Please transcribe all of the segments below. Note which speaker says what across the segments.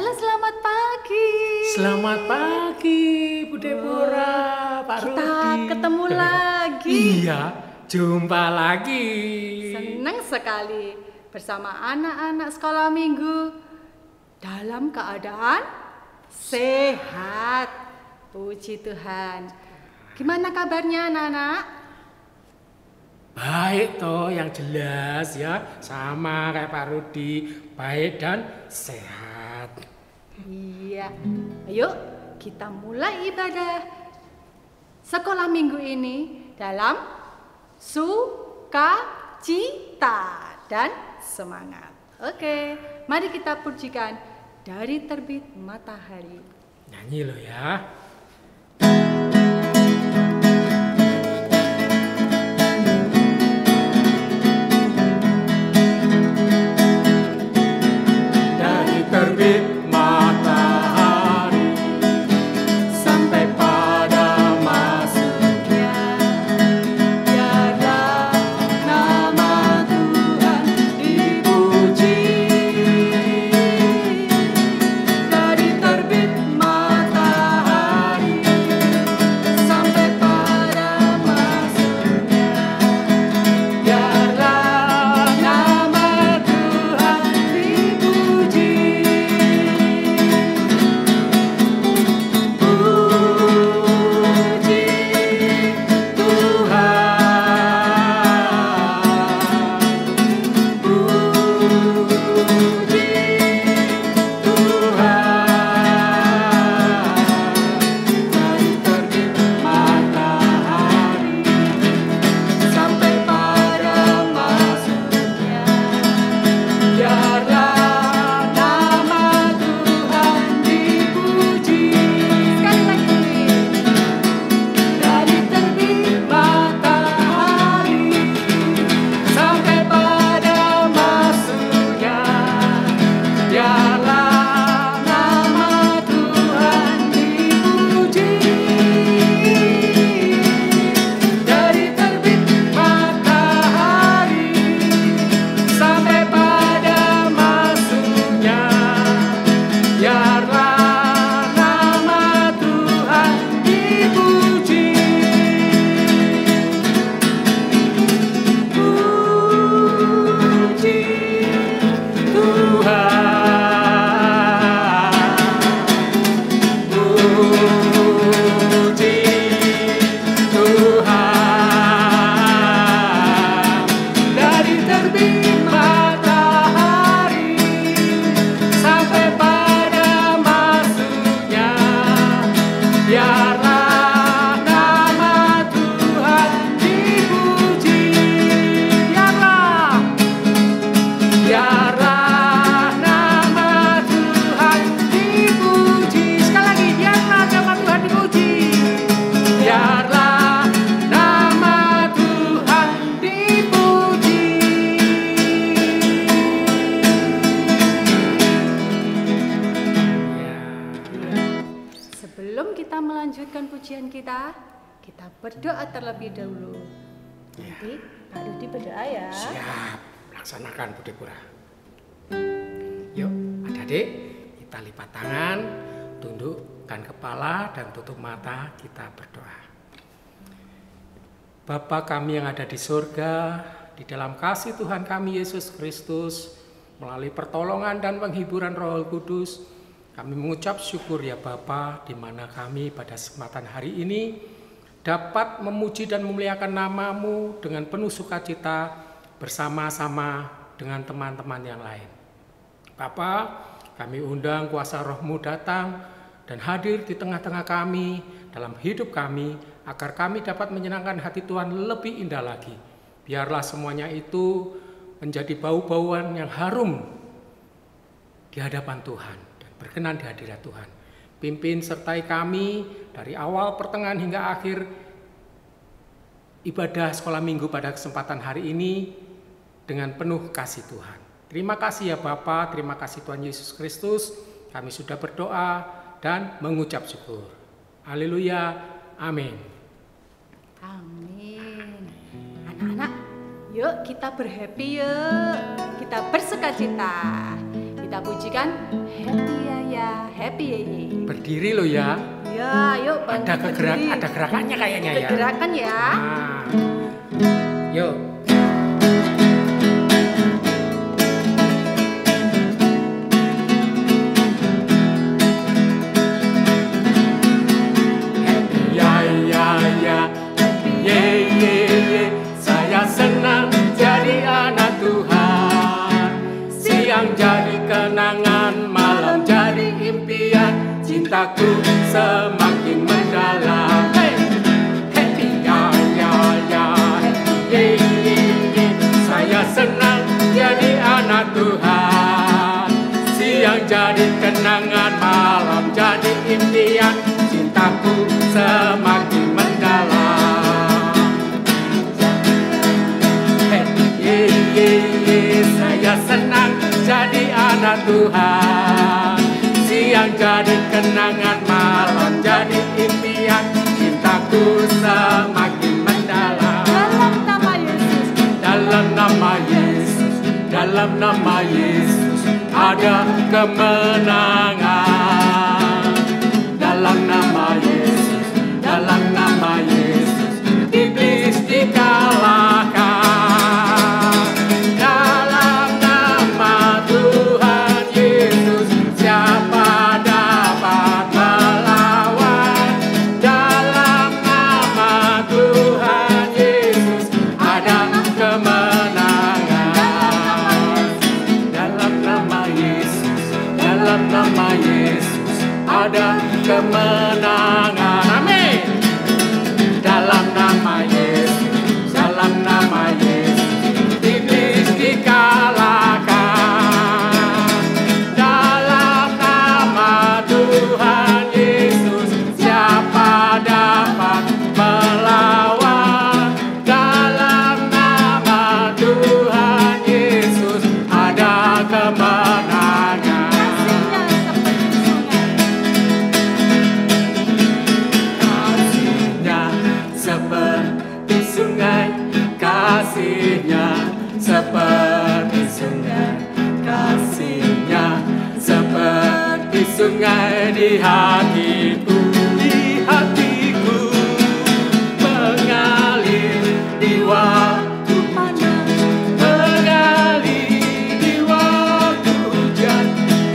Speaker 1: Halo, selamat pagi.
Speaker 2: Selamat pagi, Bu Deborah, Pak Rudi.
Speaker 1: Kita ketemu lagi.
Speaker 2: Iya, jumpa lagi.
Speaker 1: Senang sekali bersama anak-anak sekolah minggu dalam keadaan sehat. Puji Tuhan. Gimana kabarnya anak-anak?
Speaker 2: Baik toh, yang jelas ya, sama kayak Pak Rudi, baik dan sehat.
Speaker 1: Iya. Ayo kita mulai ibadah sekolah minggu ini dalam sukacita dan semangat. Oke, mari kita pujikan dari terbit matahari.
Speaker 2: Nyanyi loh ya. Dari terbit matahari sampai pada masuknya,
Speaker 1: Biarlah nama Tuhan dipuji. Dari terbit matahari sampai pada masuknya, biarlah nama Tuhan dipuji. Puji Tuhan, puji Tuhan. Dari terbit matahari sampai pada masuknya, biarlah nama Tuhan dipuji. Sekali lagi. Dari terbit matahari sampai pada masuknya, biarlah nama Tuhan dipuji. Dari terbit matahari sampai pada masuknya, biarlah nama Tuhan dipuji. Puji Tuhan, puji Tuhan. Dari terbit matahari sampai pada masuknya, biarlah nama Tuhan dipuji. Biarlah nama Tuhan dipuji. Sekali lagi, biarlah nama Tuhan dipuji. Biarlah nama Tuhan dipuji. Sebelum kita melanjutkan pujian kita berdoa terlebih dahulu. Nanti Pak Rudi berdoa ya.
Speaker 2: Siap, laksanakan Bu Deborah. Yuk, adik-adik, kita lipat tangan, tundukkan kepala dan tutup mata, kita berdoa. Bapa kami yang ada di surga, di dalam kasih Tuhan kami Yesus Kristus, melalui pertolongan dan penghiburan Roh Kudus, kami mengucap syukur ya Bapa, di mana kami pada kesempatan hari ini dapat memuji dan memuliakan nama-Mu dengan penuh sukacita bersama-sama dengan teman-teman yang lain. Bapa, kami undang kuasa Roh-Mu datang dan hadir di tengah-tengah kami, dalam hidup kami, agar kami dapat menyenangkan hati Tuhan lebih indah lagi. Biarlah semuanya itu menjadi bau-bauan yang harum di hadapan Tuhan dan berkenan di hadirat Tuhan. Pimpin sertai kami dari awal, pertengahan hingga akhir ibadah sekolah minggu pada kesempatan hari ini dengan penuh kasih Tuhan. Terima kasih ya Bapa, terima kasih Tuhan Yesus Kristus. Kami sudah berdoa dan mengucap syukur. Haleluya, amin.
Speaker 1: Amin. Anak-anak, yuk kita berhappy yuk. Kita bersukacita. Kita pujikan happy ya happy ya.
Speaker 2: Berdiri lo ya.
Speaker 1: Ya, yuk bantu berdiri.
Speaker 2: Ada gerakannya kayaknya ya.
Speaker 1: Ada gerakan ya.
Speaker 2: Nah. Yuk. Saya senang jadi anak Tuhan. Siang jadi kenangan, malam jadi impian. Cintaku semakin mendalam. Happy ya ya ya. Saya senang jadi anak Tuhan. Siang jadi kenangan, malam jadi impian. Cintaku semakin mendalam. Saya senang jadi anak Tuhan. Siang jadi kenangan, malam jadi impian. Cintaku semakin mendalam.
Speaker 1: Dalam nama Yesus.
Speaker 2: Dalam nama Yesus. Dalam nama Yesus ada kemenangan. Dalam nama Yesus. Dalam nama Yesus iblis dikalahkan. Ada kemenangan, amin. Dalam nama Yesus, dalam nama Yesus iblis dikalahkan. Dalam nama Tuhan Yesus siapa dapat melawan? Dalam nama Tuhan Yesus ada kemenangan. Kasihnya seperti sungai, kasihnya seperti sungai di hatiku, di hatiku mengalir di waktu panas, mengalir di waktu hujan.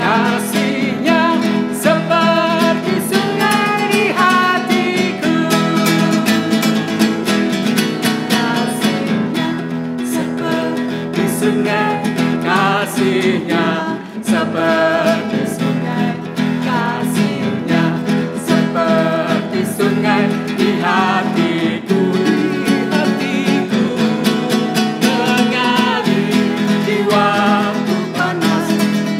Speaker 2: Kasihnya seperti sungai di hatiku. Sungai kasihnya seperti sungai, kasihnya seperti sungai di hatiku, di hatiku mengalir di waktu panas,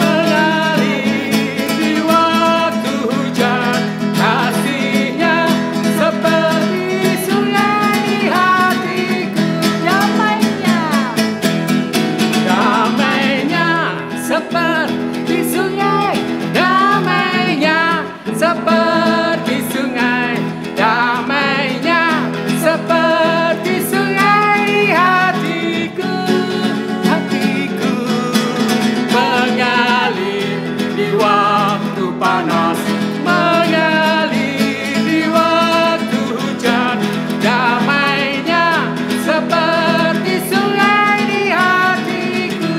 Speaker 2: mengalir di waktu hujan. Kasihnya seperti sungai di hatiku. Damainya seperti sungai, damainya seperti sungai, damainya seperti sungai di hatiku, hatiku mengalir di waktu panas, mengalir di waktu hujan. Damainya seperti sungai di hatiku.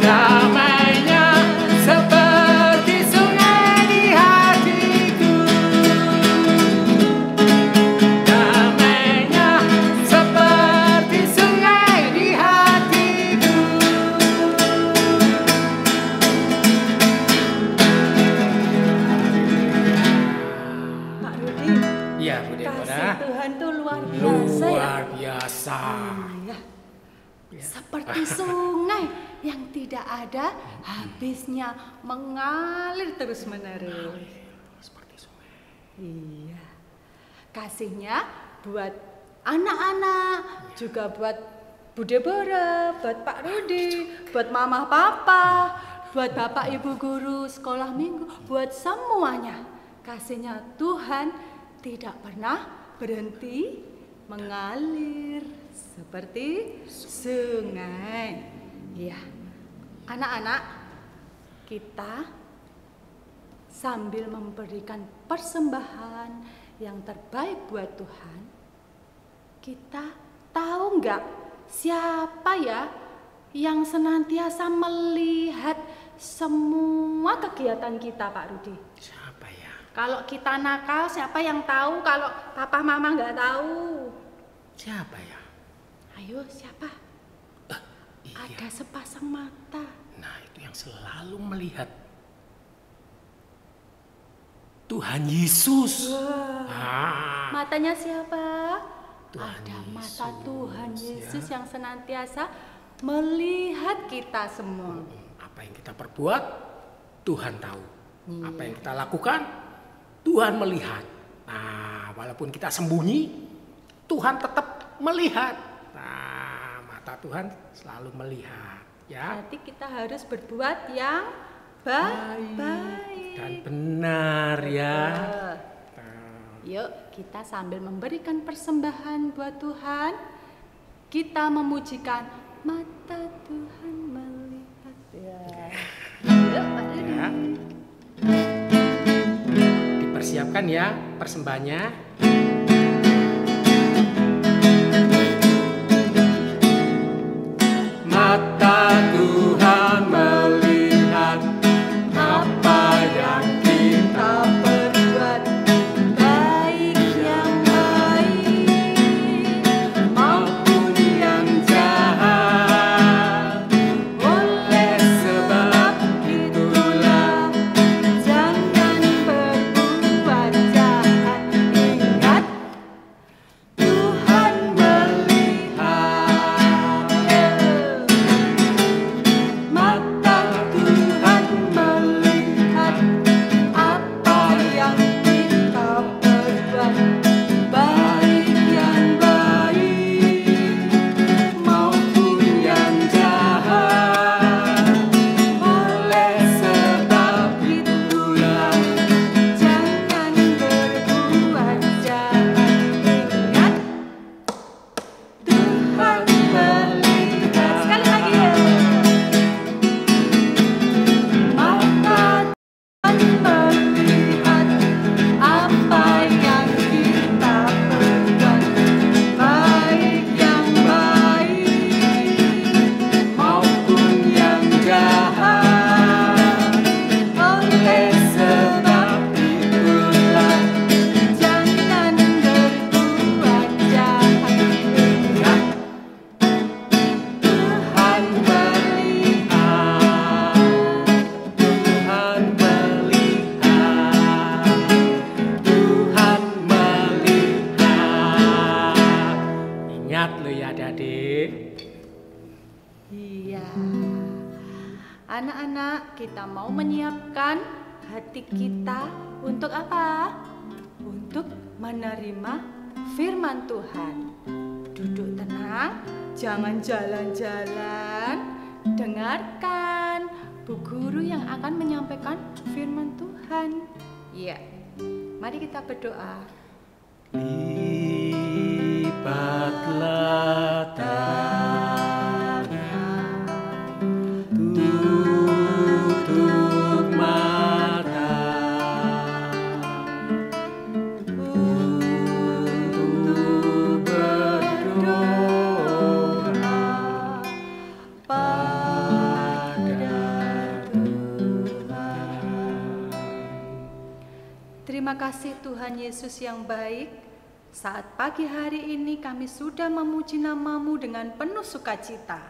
Speaker 2: Damainya seperti sungai di hatiku. Damainya seperti sungai di hatiku.
Speaker 1: Pak Rudi.
Speaker 2: Iya, Bu Deborah.
Speaker 1: Kasih Tuhan tuh luar biasa ya.
Speaker 2: Luar biasa.
Speaker 1: Iya. Seperti sungai yang tidak ada habisnya, mengalir terus-menerus.
Speaker 2: Seperti sungai.
Speaker 1: Iya. Kasihnya buat anak-anak, juga buat Bu Deborah, buat Pak Rudi, buat Mama Papa, buat Bapak Ibu guru sekolah minggu, buat semuanya. Kasihnya Tuhan tidak pernah berhenti mengalir seperti sungai. Iya. Anak-anak, kita sambil memberikan persembahan yang terbaik buat Tuhan, kita tahu nggak siapa ya yang senantiasa melihat semua kegiatan kita, Pak Rudi?
Speaker 2: Siapa ya?
Speaker 1: Kalau kita nakal, siapa yang tahu kalau papa mama nggak tahu?
Speaker 2: Siapa ya?
Speaker 1: Ayo, siapa?
Speaker 2: Iya.
Speaker 1: Ada sepasang mata.
Speaker 2: Nah, itu yang selalu melihat Tuhan Yesus.
Speaker 1: Wah. Matanya siapa?
Speaker 2: Tuhan
Speaker 1: Ada
Speaker 2: Yesus,
Speaker 1: mata Tuhan Yesus
Speaker 2: ya.
Speaker 1: yang senantiasa melihat kita semua.
Speaker 2: Apa yang kita perbuat, Tuhan tahu. Apa yang kita lakukan, Tuhan melihat. Nah, walaupun kita sembunyi, Tuhan tetap melihat. Nah, mata Tuhan selalu melihat. Ya.
Speaker 1: Berarti kita harus berbuat yang baik
Speaker 2: Dan benar ya.
Speaker 1: Yuk, kita sambil memberikan persembahan buat Tuhan, kita memujikan mata Tuhan melihat. Yuk, Pak Rudi.
Speaker 2: Ya. Dipersiapkan ya persembahannya. Mata Tuhan melihat apa yang kita
Speaker 1: Berbuat baik yang baik
Speaker 2: maupun yang jahat.
Speaker 1: oleh
Speaker 2: Sebab itulah
Speaker 1: jangan berbuat jahat. Ingat,
Speaker 2: Tuhan melihat. Mata Tuhan melihat
Speaker 1: apa yang kita berbuat baik yang baik
Speaker 2: maupun yang jahat. Oleh sebab itulah
Speaker 1: jangan berbuat jahat. Ingat,
Speaker 2: Tuhan melihat.
Speaker 1: sekali lagi ya. Mata Tuhan melihat apa yang kita perbuat baik yang baik
Speaker 2: Maupun yang jahat.
Speaker 1: oleh sebab
Speaker 2: Itulah
Speaker 1: jangan berbuat jahat. Ingat,
Speaker 2: Tuhan melihat. Tuhan melihat. Tuhan melihat. Ingat lo ya adik-adik.
Speaker 1: iya. Anak-anak, kita mau menyiapkan hati kita untuk apa? Untuk menerima firman Tuhan. Duduk tenang, jangan jalan-jalan. Dengarkan Bu Guru yang akan menyampaikan firman Tuhan. Iya. Mari kita berdoa.
Speaker 2: Lipatlah tangan, tutup mata, untuk berdoa pada Tuhan.
Speaker 1: Terima kasih Tuhan Yesus yang baik. Saat pagi hari ini kami sudah memuji nama-Mu dengan penuh sukacita.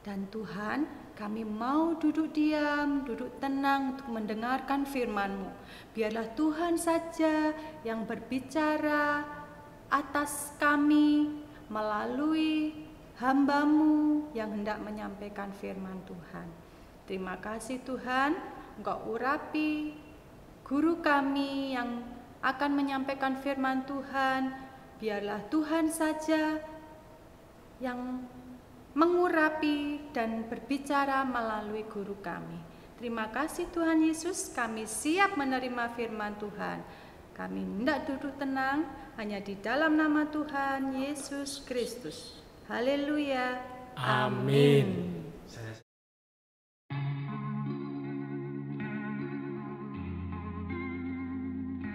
Speaker 1: Dan Tuhan, kami mau duduk diam, duduk tenang untuk mendengarkan firman-Mu. Biarlah Tuhan saja yang berbicara atas kami melalui hamba-Mu yang hendak menyampaikan firman Tuhan. Terima kasih Tuhan, Engkau urapi guru kami yang akan menyampaikan firman Tuhan. Biarlah Tuhan saja yang mengurapi dan berbicara melalui guru kami. Terima kasih Tuhan Yesus, kami siap menerima firman Tuhan. Kami hendak duduk tenang hanya di dalam nama Tuhan Yesus Kristus. Haleluya.
Speaker 2: Amin.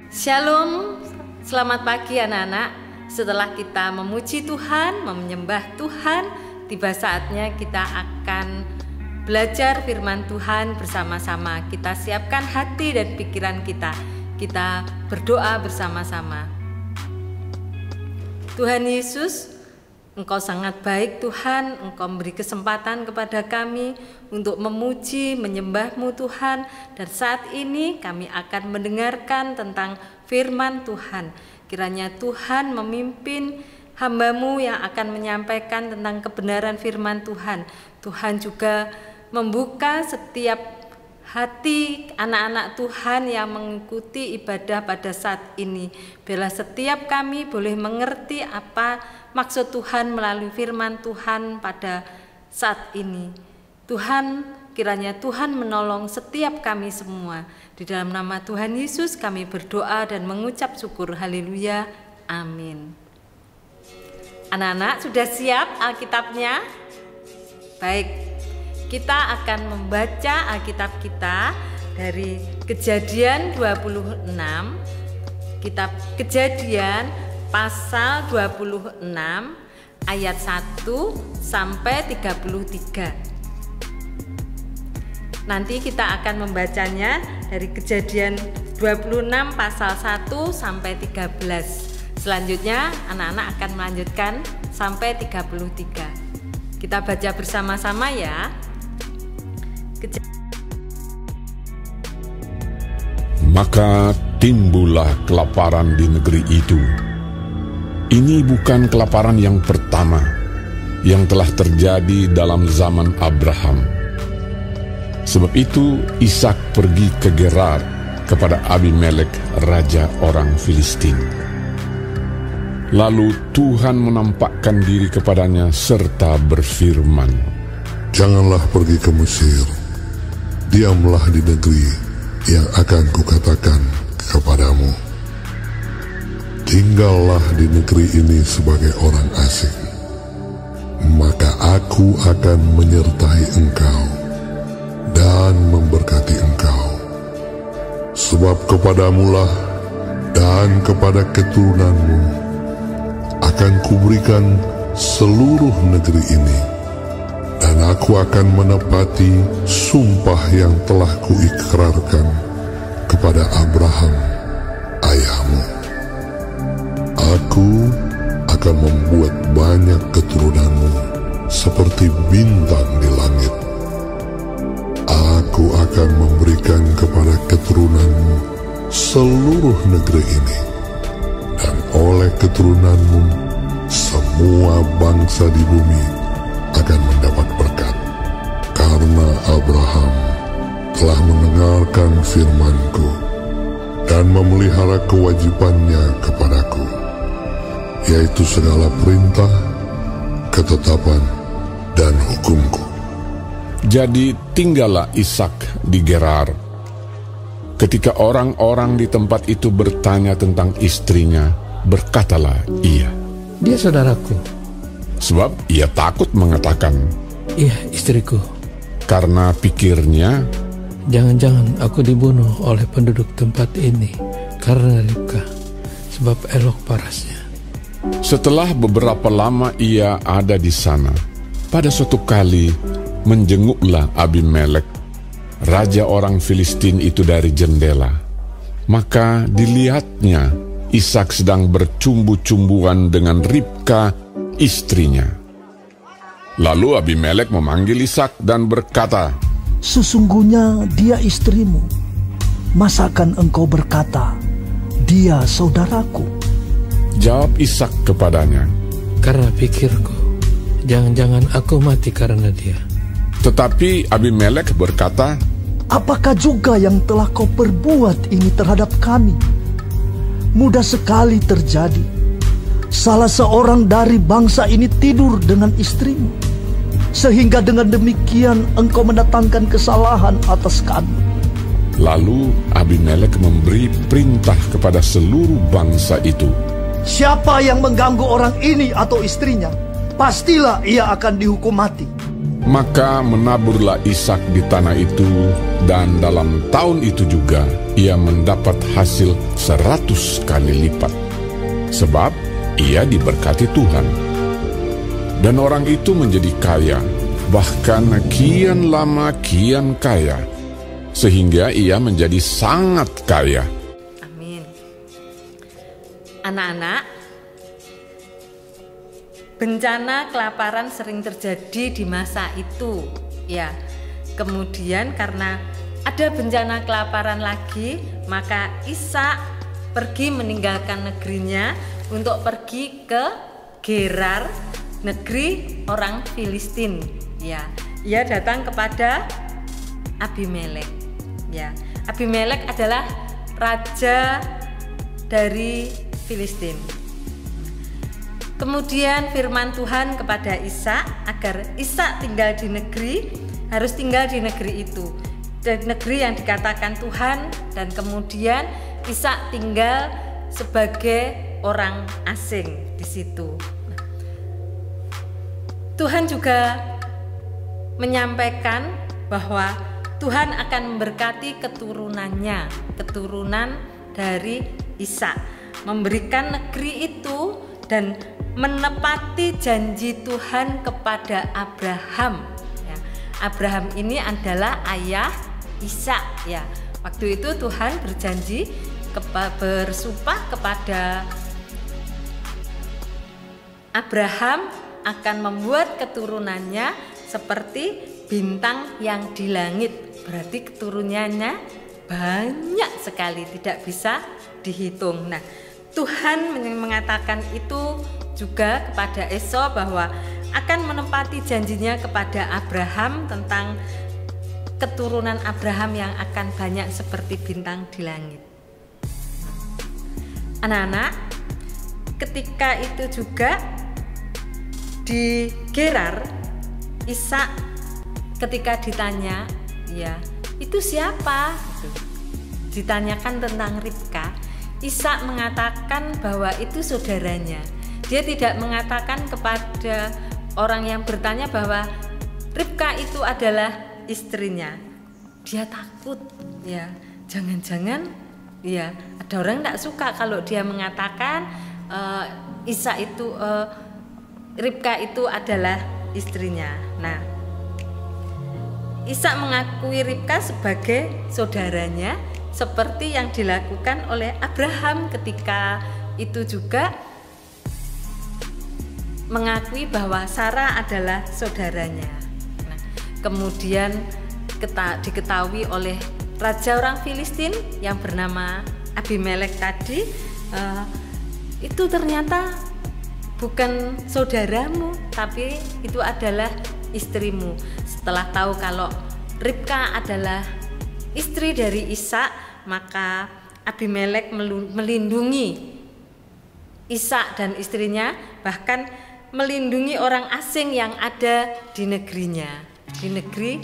Speaker 3: Shalom, selamat pagi anak-anak. Setelah kita memuji Tuhan, menyembah Tuhan, tiba saatnya kita akan belajar firman Tuhan bersama-sama. Kita siapkan hati dan pikiran kita. Kita berdoa bersama-sama. Tuhan Yesus, Engkau sangat baik Tuhan, Engkau memberi kesempatan kepada kami untuk memuji, menyembah-Mu Tuhan. Dan saat ini kami akan mendengarkan tentang firman Tuhan. Kiranya Tuhan memimpin hamba-Mu yang akan menyampaikan tentang kebenaran firman Tuhan. Tuhan juga membuka setiap hati anak-anak Tuhan yang mengikuti ibadah pada saat ini. Biarlah setiap kami boleh mengerti apa maksud Tuhan melalui firman Tuhan pada saat ini. Tuhan, kiranya Tuhan menolong setiap kami semua. Di dalam nama Tuhan Yesus kami berdoa dan mengucap syukur. Haleluya. Amin. Anak-anak sudah siap Alkitabnya? Baik, kita akan membaca Alkitab kita dari Kejadian 26. Kitab Kejadian pasal 26 ayat 1 sampai 33. Nanti kita akan membacanya dari Kejadian 26 pasal 1 sampai 13. Selanjutnya anak-anak akan melanjutkan sampai 33. Kita baca bersama-sama ya.
Speaker 4: Maka timbullah kelaparan di negeri itu. Ini bukan kelaparan yang pertama yang telah terjadi dalam zaman Abraham. Sebab itu Ishak pergi ke Gerar kepada Abimelek, raja orang Filistin. Lalu Tuhan menampakkan diri kepadanya serta berfirman,
Speaker 5: "Janganlah pergi ke Mesir, diamlah di negeri yang akan kukatakan kepadamu. Tinggallah di negeri ini sebagai orang asing, maka aku akan menyertai engkau dan memberkati engkau. Sebab kepadamulah dan kepada keturunanmu akan kuberikan seluruh negeri ini, dan aku akan menepati sumpah yang telah kuikrarkan kepada Abraham, ayahmu. Aku akan membuat banyak keturunanmu seperti bintang di langit. Aku akan memberikan kepada keturunanmu seluruh negeri ini, dan oleh keturunanmu semua bangsa di bumi akan mendapat berkat, karena Abraham telah mendengarkan firman-Ku dan memelihara kewajibannya kepadaku, yaitu segala perintah, ketetapan, dan hukum-Ku."
Speaker 4: Jadi tinggallah Ishak di Gerar. Ketika orang-orang di tempat itu bertanya tentang istrinya, berkatalah ia,
Speaker 6: "Dia saudaraku."
Speaker 4: Sebab ia takut mengatakan,
Speaker 6: "Iya, istriku."
Speaker 4: Karena pikirnya,
Speaker 6: "Jangan-jangan aku dibunuh oleh penduduk tempat ini karena Ribka, sebab elok parasnya."
Speaker 4: setelah beberapa lama ia ada di sana, pada suatu kali menjenguklah Abimelek, raja orang Filistin itu dari jendela. Maka dilihatnya Ishak sedang bercumbu-cumbuan dengan Ribka, istrinya. Lalu Abimelek memanggil Ishak dan berkata,
Speaker 7: "Sesungguhnya dia istrimu. Masakan engkau berkata, dia saudaraku?"
Speaker 4: Jawab Ishak kepadanya,
Speaker 6: "Karena pikirku, jangan-jangan aku mati karena dia."
Speaker 4: Tetapi Abimelek berkata,
Speaker 7: "Apakah juga yang telah kau perbuat ini terhadap kami? Mudah sekali terjadi. Salah seorang dari bangsa ini tidur dengan istrimu, sehingga dengan demikian engkau mendatangkan kesalahan atas kami."
Speaker 4: Lalu Abimelek memberi perintah kepada seluruh bangsa itu,
Speaker 7: "Siapa yang mengganggu orang ini atau istrinya, pastilah ia akan dihukum mati.
Speaker 4: Maka menaburlah Ishak di tanah itu, dan dalam tahun itu juga ia mendapat hasil 100 kali lipat, sebab ia diberkati Tuhan. Dan orang itu menjadi kaya, bahkan kian lama kian kaya, sehingga ia menjadi sangat kaya.
Speaker 3: Amin. Anak-anak, bencana kelaparan sering terjadi di masa itu, ya. Kemudian karena ada bencana kelaparan lagi, maka Ishak pergi meninggalkan negerinya untuk pergi ke Gerar, negeri orang Filistin. Ya, ia datang kepada Abimelek. Ya, Abimelek adalah raja dari Filistin. Kemudian firman Tuhan kepada Ishak agar Ishak harus tinggal di negeri itu, di negeri yang dikatakan Tuhan, dan kemudian Ishak tinggal sebagai orang asing di situ. Tuhan juga menyampaikan bahwa Tuhan akan memberkati keturunan dari Ishak, memberikan negeri itu dan menepati janji Tuhan kepada Abraham. Ya, Abraham ini adalah ayah Ishak. Ya, waktu itu Tuhan berjanji bersumpah kepada Abraham akan membuat keturunannya seperti bintang yang di langit. Berarti keturunannya banyak sekali, tidak bisa dihitung. Nah, Tuhan mengatakan itu juga kepada Esau bahwa akan menepati janjinya kepada Abraham tentang keturunan Abraham yang akan banyak seperti bintang di langit. Anak-anak, ketika itu juga di Gerar, Ishak ketika ditanya, ya itu siapa? Ditanyakan tentang Ribka, Ishak mengatakan bahwa itu saudaranya. Dia tidak mengatakan kepada orang yang bertanya bahwa Ribka itu adalah istrinya. Dia takut, ya jangan-jangan ya ada orang tidak suka kalau dia mengatakan Ishak itu Ribka itu adalah istrinya. Nah, Ishak mengakui Ribka sebagai saudaranya seperti yang dilakukan oleh Abraham ketika itu juga mengakui bahwa Sarah adalah saudaranya. Nah, kemudian diketahui oleh raja orang Filistin yang bernama Abimelek tadi, itu ternyata bukan saudaramu, tapi itu adalah istrimu. Setelah tahu kalau Ribka adalah istri dari Ishak, maka Abimelek melindungi Ishak dan istrinya, bahkan melindungi orang asing yang ada di negerinya, di negeri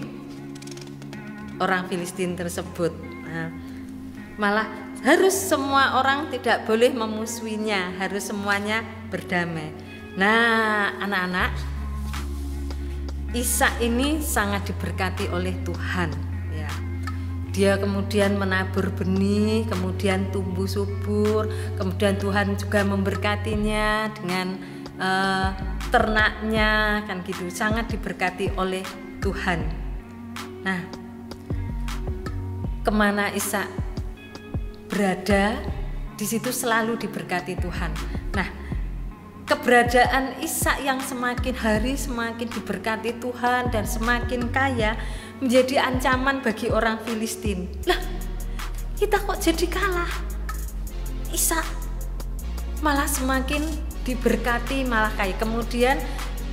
Speaker 3: orang Filistin tersebut. Nah, malah harus semua orang tidak boleh memusuhinya, harus semuanya berdamai. Nah, anak-anak, Ishak ini sangat diberkati oleh Tuhan. Ya, dia kemudian menabur benih, kemudian tumbuh subur, kemudian Tuhan juga memberkatinya dengan ternaknya, kan gitu, sangat diberkati oleh Tuhan. Nah, kemana Ishak berada, di situ selalu diberkati Tuhan. Nah, keberadaan Ishak yang semakin hari semakin diberkati Tuhan dan semakin kaya menjadi ancaman bagi orang Filistin. Lah, kita kok jadi kalah? Ishak malah semakin diberkati, malah kaya. Kemudian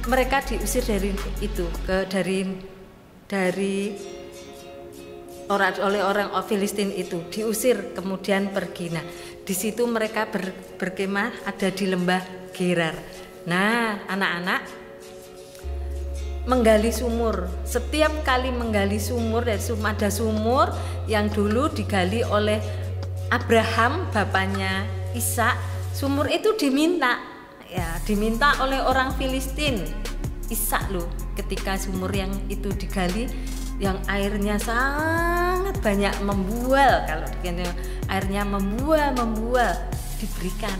Speaker 3: mereka diusir dari itu, dari oleh orang Filistin itu, diusir kemudian pergi. Nah, di situ mereka berkemah ada di lembah Gerar. Nah, anak-anak, menggali sumur. Setiap kali menggali sumur, dari ada sumur yang dulu digali oleh Abraham, bapaknya Ishak. Sumur itu diminta oleh orang Filistin. Ishak loh, ketika sumur yang itu digali, yang airnya sangat banyak membual, kalau airnya membual diberikan.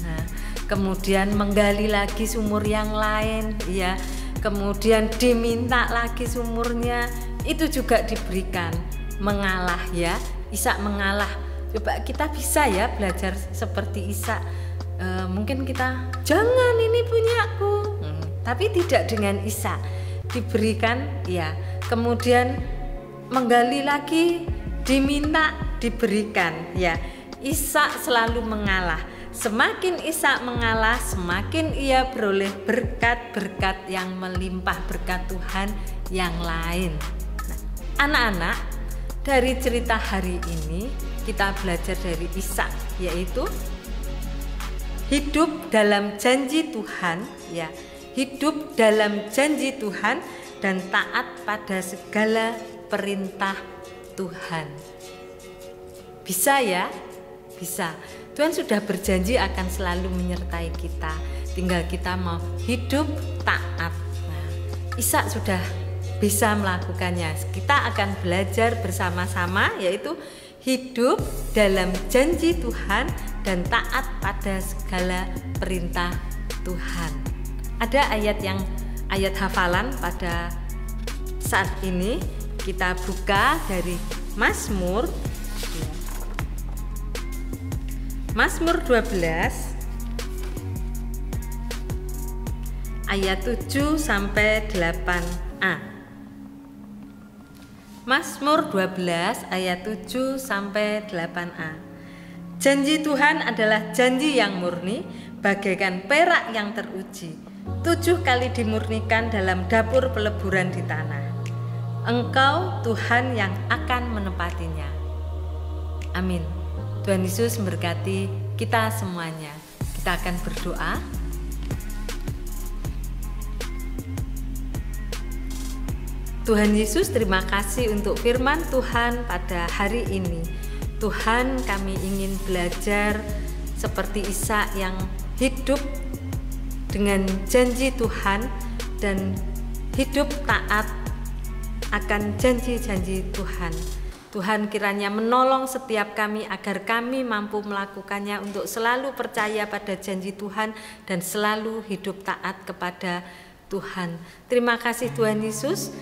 Speaker 3: Nah, kemudian menggali lagi sumur yang lain, ya, kemudian diminta lagi sumurnya, itu juga diberikan. Mengalah, ya, Ishak mengalah. Coba kita bisa ya belajar seperti Ishak. Mungkin kita jangan ini punyaku, tapi tidak dengan Ishak, diberikan, ya. Kemudian menggali lagi, diminta, diberikan, ya. Ishak selalu mengalah. Semakin Ishak mengalah, semakin ia beroleh berkat-berkat yang melimpah, berkat Tuhan yang lain. Nah, anak-anak, dari cerita hari ini kita belajar dari Ishak, yaitu hidup dalam janji Tuhan, ya, hidup dalam janji Tuhan dan taat pada segala perintah Tuhan. Bisa ya? Bisa. Tuhan sudah berjanji akan selalu menyertai kita. Tinggal kita mau hidup taat. Nah, Ishak sudah bisa melakukannya. Kita akan belajar bersama-sama, yaitu hidup dalam janji Tuhan dan taat pada segala perintah Tuhan. Ada ayat hafalan pada saat ini. Kita buka dari Mazmur 12 ayat 7 sampai 8a. Mazmur 12 ayat 7 sampai 8a. Janji Tuhan adalah janji yang murni, bagaikan perak yang teruji, 7 kali dimurnikan dalam dapur peleburan di tanah. Engkau Tuhan yang akan menepatinya. Amin. Tuhan Yesus memberkati kita semuanya. Kita akan berdoa. Tuhan Yesus, terima kasih untuk firman Tuhan pada hari ini. Tuhan, kami ingin belajar seperti Ishak yang hidup dengan janji Tuhan dan hidup taat akan janji-janji Tuhan. Tuhan kiranya menolong setiap kami agar kami mampu melakukannya untuk selalu percaya pada janji Tuhan dan selalu hidup taat kepada Tuhan. Terima kasih Tuhan Yesus.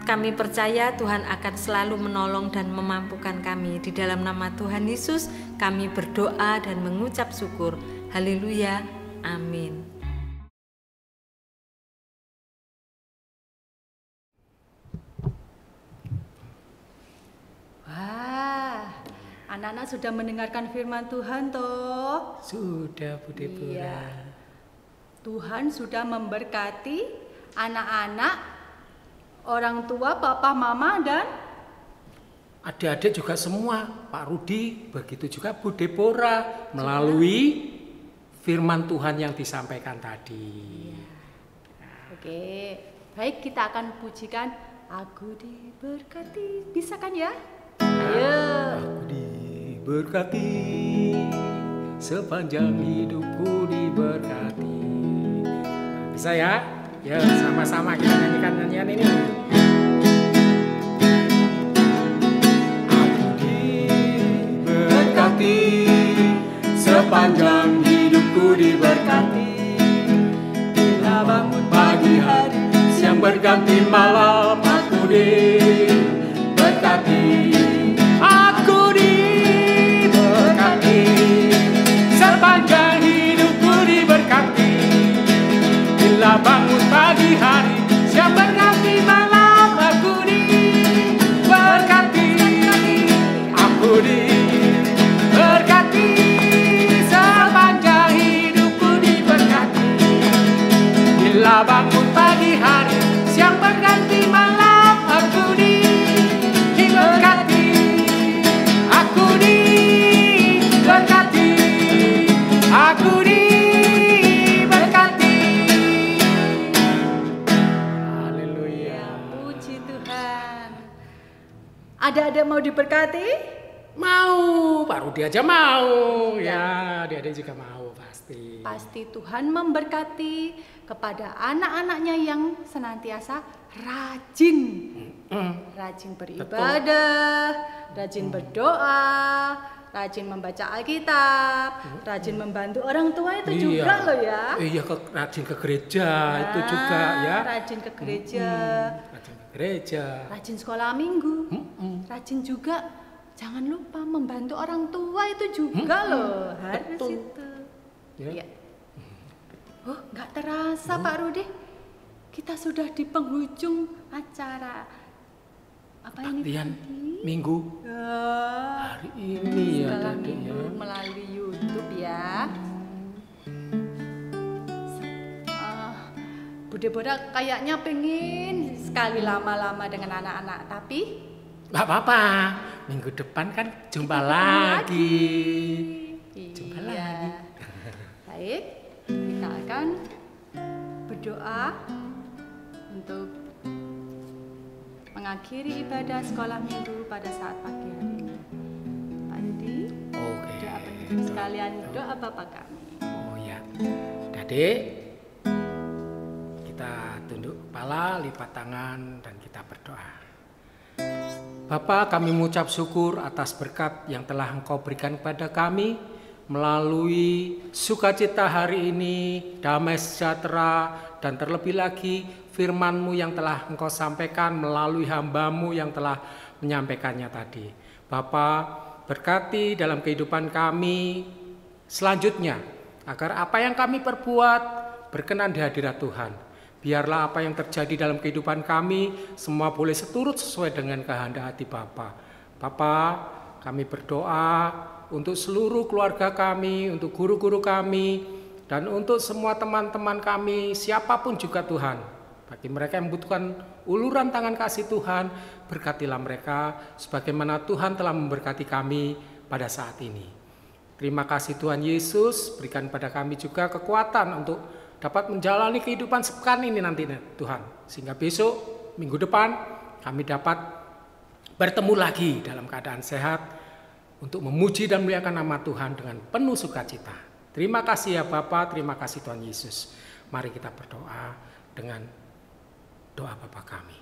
Speaker 3: Kami percaya Tuhan akan selalu menolong dan memampukan kami. Di dalam nama Tuhan Yesus kami berdoa dan mengucap syukur. Haleluya. Amin.
Speaker 1: Wah, anak-anak sudah mendengarkan firman Tuhan toh?
Speaker 2: Sudah, Bu Deborah.
Speaker 1: Iya. Tuhan sudah memberkati anak-anak, orang tua, papa, mama, dan
Speaker 2: adik-adik juga semua, Pak Rudi, begitu juga Bu Deborah, melalui firman Tuhan yang disampaikan tadi.
Speaker 1: Oke, baik, kita akan pujikan Aku Diberkati. Bisa kan ya? Ayo.
Speaker 2: Aku diberkati, sepanjang hidupku diberkati. Nah, bisa ya? Ya, sama-sama kita nyanyikan nyanyian ini. Aku diberkati, sepanjang hidupku diberkati. Bila bangun pagi hari, siang berganti malam, aku diberkati. Aku diberkati, sepanjang hidupku diberkati. Bila bangun pagi hari, siang berganti malam, aku diberkati. Aku diberkati, sepanjang hidupku diberkati. Bila bangun pagi hari, siang berganti malam, aku diberkati. Aku diberkati, aku diberkati. Haleluya.
Speaker 1: Puji Tuhan. Ada-ada mau diberkati?
Speaker 2: Mau, Pak Rudi aja mau. Ya, adik-adik juga mau pasti.
Speaker 1: Pasti Tuhan memberkati kepada anak-anaknya yang senantiasa rajin. Rajin beribadah, rajin berdoa, rajin membaca Alkitab, rajin membantu orang tua itu juga loh ya.
Speaker 2: Iya, rajin ke gereja itu juga ya.
Speaker 1: Rajin ke gereja.
Speaker 2: Rajin ke gereja.
Speaker 1: Rajin sekolah minggu. Rajin juga, jangan lupa membantu orang tua itu juga loh, harus itu. Ya. Oh, nggak terasa Pak Rudi, kita sudah di penghujung acara. Apa ini?
Speaker 2: Latihan minggu hari ini ya, Adik ya.
Speaker 1: Melalui YouTube ya. Bude Bora kayaknya pengen sekali lama-lama dengan anak-anak, tapi
Speaker 2: nggak apa-apa. Minggu depan kan jumpa lagi. Jumpa lagi.
Speaker 1: Baik, kita akan berdoa untuk mengakhiri ibadah sekolah minggu pada saat pagi hari ini. Pak Rudi, doa penutup sekalian, doa Bapak kami.
Speaker 2: Oh ya, Adik, kita tunduk kepala, lipat tangan, dan kita berdoa. Bapa, kami mengucap syukur atas berkat yang telah Engkau berikan kepada kami melalui sukacita hari ini, damai sejahtera, dan terlebih lagi firman-Mu yang telah Engkau sampaikan melalui hamba-Mu yang telah menyampaikannya tadi. Bapa, berkati dalam kehidupan kami selanjutnya, agar apa yang kami perbuat berkenan di hadirat Tuhan. Biarlah apa yang terjadi dalam kehidupan kami semua boleh seturut sesuai dengan kehendak hati Bapa. Bapa, kami berdoa untuk seluruh keluarga kami, untuk guru-guru kami, dan untuk semua teman-teman kami, siapapun juga Tuhan. Bagi mereka yang membutuhkan uluran tangan kasih Tuhan, berkatilah mereka sebagaimana Tuhan telah memberkati kami pada saat ini. Terima kasih Tuhan Yesus, berikan pada kami juga kekuatan untuk dapat menjalani kehidupan sepekan ini nanti Tuhan. Sehingga besok, minggu depan, kami dapat bertemu lagi dalam keadaan sehat untuk memuji dan memuliakan nama Tuhan dengan penuh sukacita. Terima kasih ya Bapa, terima kasih Tuhan Yesus. Mari kita berdoa dengan doa Bapa kami.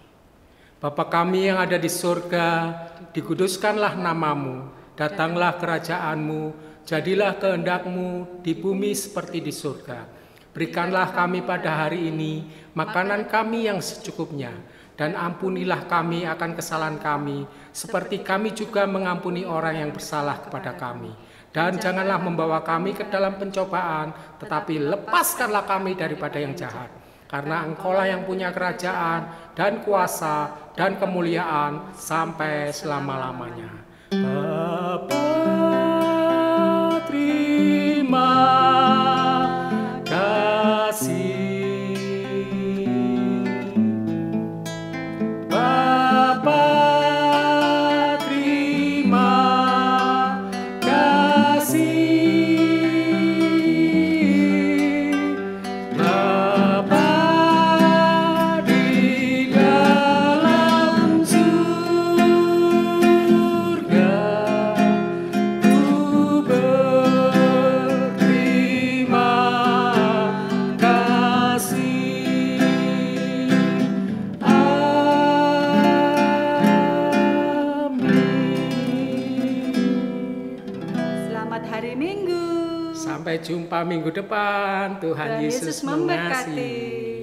Speaker 2: Bapa kami yang ada di surga, dikuduskanlah namamu, datanglah kerajaan-Mu, jadilah kehendak-Mu di bumi seperti di surga. Berikanlah kami pada hari ini makanan kami yang secukupnya, dan ampunilah kami akan kesalahan kami, seperti kami juga mengampuni orang yang bersalah kepada kami. Dan janganlah membawa kami ke dalam pencobaan, tetapi lepaskanlah kami daripada yang jahat. Karena Engkaulah yang punya kerajaan dan kuasa dan kemuliaan sampai selama-lamanya. Bapa, terima kasih. Bapa, terima kasih. Bapa di dalam surga, ku berterima kasih.
Speaker 1: Selamat hari Minggu.
Speaker 2: Sampai jumpa minggu depan. Tuhan Yesus
Speaker 1: memberkati.
Speaker 2: mengasihi.